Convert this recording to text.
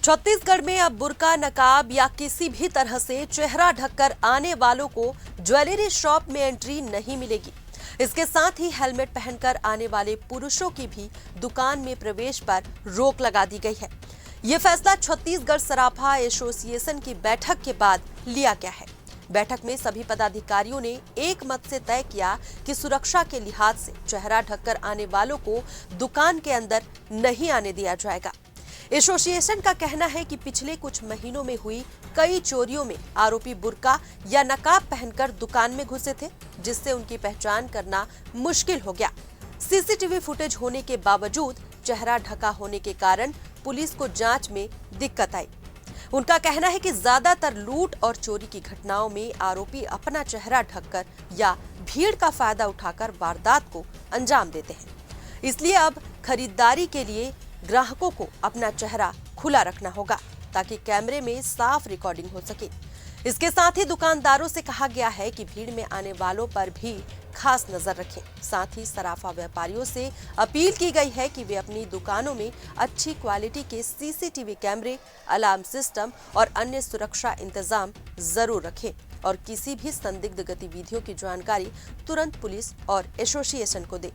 छत्तीसगढ़ में अब बुर्का, नकाब या किसी भी तरह से चेहरा ढककर आने वालों को ज्वेलरी शॉप में एंट्री नहीं मिलेगी। इसके साथ ही हेलमेट पहनकर आने वाले पुरुषों की भी दुकान में प्रवेश पर रोक लगा दी गई है। ये फैसला छत्तीसगढ़ सराफा एसोसिएशन की बैठक के बाद लिया गया है। बैठक में सभी पदाधिकारियों ने एक मत से तय किया कि सुरक्षा के लिहाज से चेहरा ढककर आने वालों को दुकान के अंदर नहीं आने दिया जाएगा। एसोसिएशन का कहना है कि पिछले कुछ महीनों में हुई कई चोरियों में आरोपी बुर्का या नकाब पहनकर दुकान में घुसे थे, जिससे उनकी पहचान करना मुश्किल हो गया। सीसीटीवी फुटेज होने के बावजूद चेहरा ढका होने के कारण पुलिस को जांच में दिक्कत आई। उनका कहना है कि ज्यादातर लूट और चोरी की घटनाओं में आरोपी अपना चेहरा ढककर या भीड़ का फायदा उठाकर वारदात को अंजाम देते हैं। इसलिए अब खरीदारी के लिए ग्राहकों को अपना चेहरा खुला रखना होगा ताकि कैमरे में साफ रिकॉर्डिंग हो सके। इसके साथ ही दुकानदारों से कहा गया है कि भीड़ में आने वालों पर भी खास नजर रखें। साथ ही सराफा व्यापारियों से अपील की गई है कि वे अपनी दुकानों में अच्छी क्वालिटी के सीसीटीवी कैमरे, अलार्म सिस्टम और अन्य सुरक्षा इंतजाम जरूर रखें और किसी भी संदिग्ध गतिविधियों की जानकारी तुरंत पुलिस और एसोसिएशन को दें।